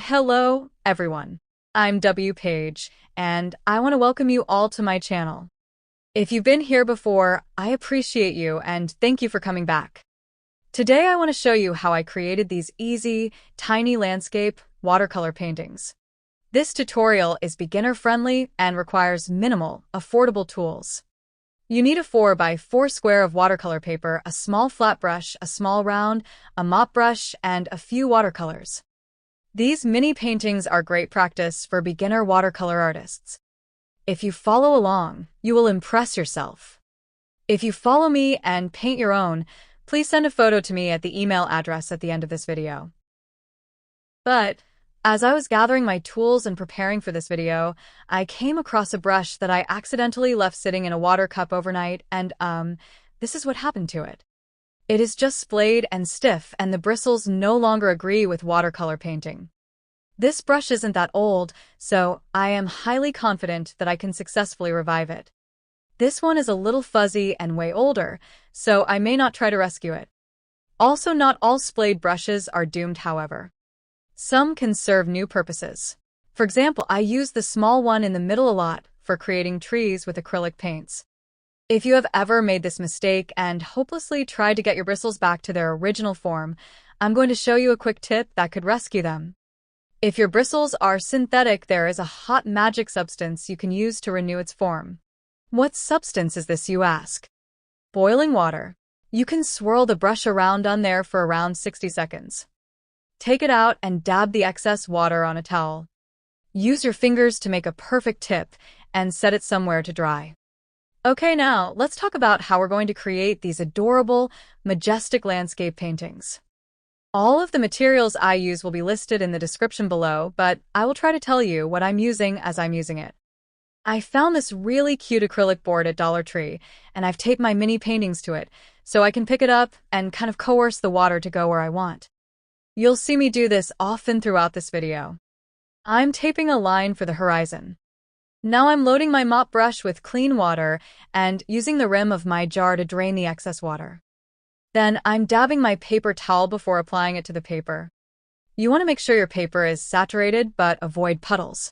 Hello, everyone. I'm Paige, and I want to welcome you all to my channel. If you've been here before, I appreciate you and thank you for coming back. Today I want to show you how I created these easy, tiny landscape watercolor paintings. This tutorial is beginner-friendly and requires minimal, affordable tools. You need a 4 by 4 square of watercolor paper, a small flat brush, a small round, a mop brush, and a few watercolors. These mini paintings are great practice for beginner watercolor artists. If you follow along, you will impress yourself. If you follow me and paint your own, please send a photo to me at the email address at the end of this video. But as I was gathering my tools and preparing for this video, I came across a brush that I accidentally left sitting in a water cup overnight, and this is what happened to it. It is just splayed and stiff, and the bristles no longer agree with watercolor painting. This brush isn't that old, so I am highly confident that I can successfully revive it. This one is a little fuzzy and way older, so I may not try to rescue it. Also, not all splayed brushes are doomed, however. Some can serve new purposes. For example, I use the small one in the middle a lot for creating trees with acrylic paints. If you have ever made this mistake and hopelessly tried to get your bristles back to their original form, I'm going to show you a quick tip that could rescue them. If your bristles are synthetic, there is a hot magic substance you can use to renew its form. What substance is this, you ask? Boiling water. You can swirl the brush around on there for around 60 seconds. Take it out and dab the excess water on a towel. Use your fingers to make a perfect tip and set it somewhere to dry. Okay, now let's talk about how we're going to create these adorable, majestic landscape paintings. All of the materials I use will be listed in the description below, but I will try to tell you what I'm using as I'm using it. I found this really cute acrylic board at Dollar Tree, and I've taped my mini paintings to it, so I can pick it up and kind of coerce the water to go where I want. You'll see me do this often throughout this video. I'm taping a line for the horizon. Now I'm loading my mop brush with clean water and using the rim of my jar to drain the excess water. Then I'm dabbing my paper towel before applying it to the paper. You want to make sure your paper is saturated but avoid puddles.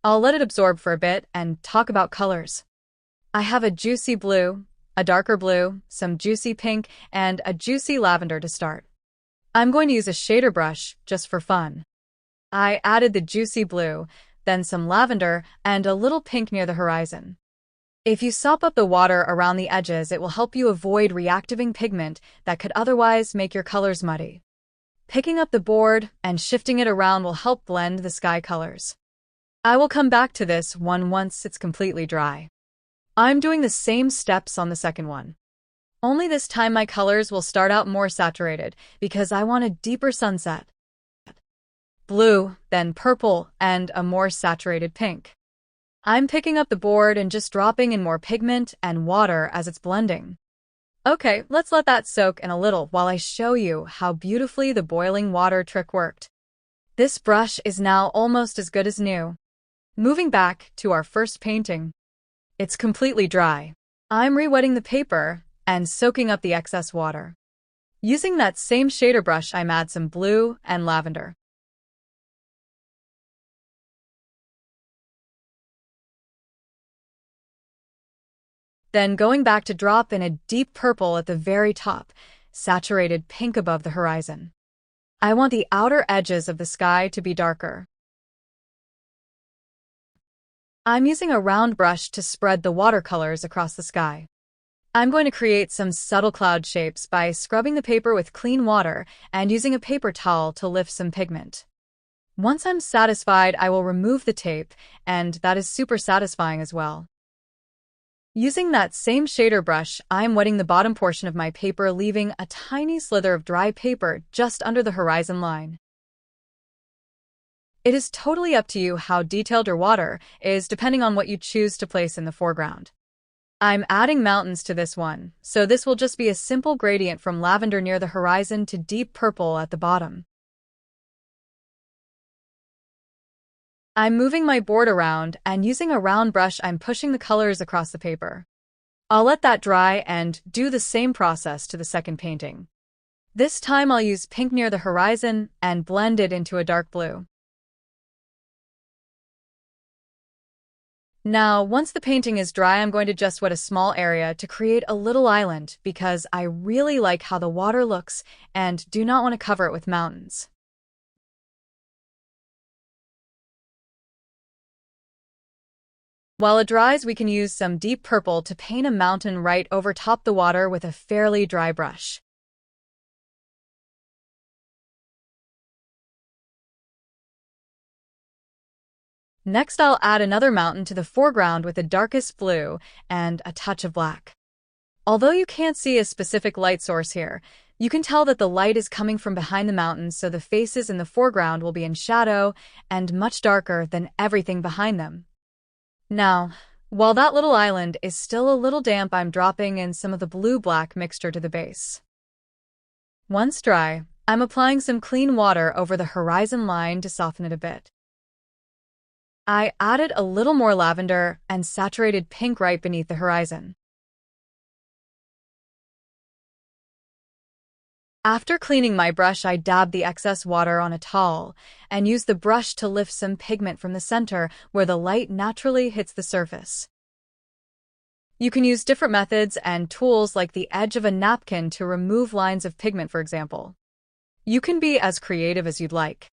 I'll let it absorb for a bit and talk about colors. I have a juicy blue, a darker blue, some juicy pink, and a juicy lavender to start. I'm going to use a shader brush just for fun. I added the juicy blue, then some lavender, and a little pink near the horizon. If you sop up the water around the edges, it will help you avoid reactivating pigment that could otherwise make your colors muddy. Picking up the board and shifting it around will help blend the sky colors. I will come back to this one once it's completely dry. I'm doing the same steps on the second one. Only this time my colors will start out more saturated because I want a deeper sunset. Blue, then purple, and a more saturated pink. I'm picking up the board and just dropping in more pigment and water as it's blending. Okay, let's let that soak in a little while I show you how beautifully the boiling water trick worked. This brush is now almost as good as new. Moving back to our first painting. It's completely dry. I'm re-wetting the paper and soaking up the excess water. Using that same shader brush, I'm add some blue and lavender. Then going back to drop in a deep purple at the very top, saturated pink above the horizon. I want the outer edges of the sky to be darker. I'm using a round brush to spread the watercolors across the sky. I'm going to create some subtle cloud shapes by scrubbing the paper with clean water and using a paper towel to lift some pigment. Once I'm satisfied, I will remove the tape, and that is super satisfying as well. Using that same shader brush, I'm wetting the bottom portion of my paper, leaving a tiny slither of dry paper just under the horizon line. It is totally up to you how detailed your water is, depending on what you choose to place in the foreground. I'm adding mountains to this one, so this will just be a simple gradient from lavender near the horizon to deep purple at the bottom. I'm moving my board around and using a round brush, I'm pushing the colors across the paper. I'll let that dry and do the same process to the second painting. This time I'll use pink near the horizon and blend it into a dark blue. Now, once the painting is dry, I'm going to just wet a small area to create a little island because I really like how the water looks and do not want to cover it with mountains. While it dries, we can use some deep purple to paint a mountain right over top the water with a fairly dry brush. Next, I'll add another mountain to the foreground with the darkest blue and a touch of black. Although you can't see a specific light source here, you can tell that the light is coming from behind the mountains, so the faces in the foreground will be in shadow and much darker than everything behind them. Now, while that little island is still a little damp, I'm dropping in some of the blue-black mixture to the base. Once dry, I'm applying some clean water over the horizon line to soften it a bit. I added a little more lavender and saturated pink right beneath the horizon. After cleaning my brush, I dabbed the excess water on a towel and used the brush to lift some pigment from the center where the light naturally hits the surface. You can use different methods and tools like the edge of a napkin to remove lines of pigment, for example. You can be as creative as you'd like.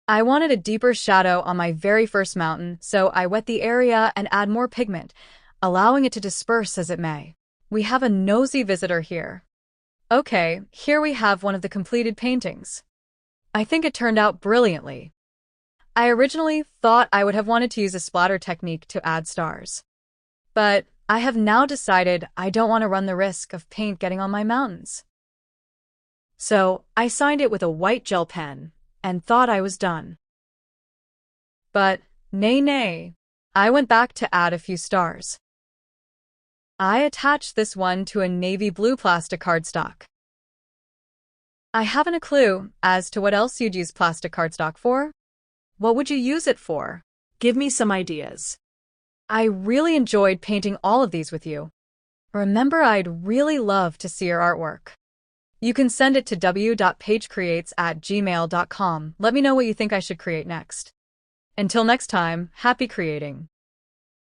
I wanted a deeper shadow on my very first mountain, so I wet the area and add more pigment, allowing it to disperse as it may. We have a nosy visitor here. Okay, here we have one of the completed paintings. I think it turned out brilliantly. I originally thought I would have wanted to use a splatter technique to add stars. But I have now decided I don't want to run the risk of paint getting on my mountains. So I signed it with a white gel pen and thought I was done. But nay, I went back to add a few stars. I attached this one to a navy blue plastic cardstock. I haven't a clue as to what else you'd use plastic cardstock for. What would you use it for? Give me some ideas. I really enjoyed painting all of these with you. Remember, I'd really love to see your artwork. You can send it to w.paigecreates@gmail.com. Let me know what you think I should create next. Until next time, happy creating.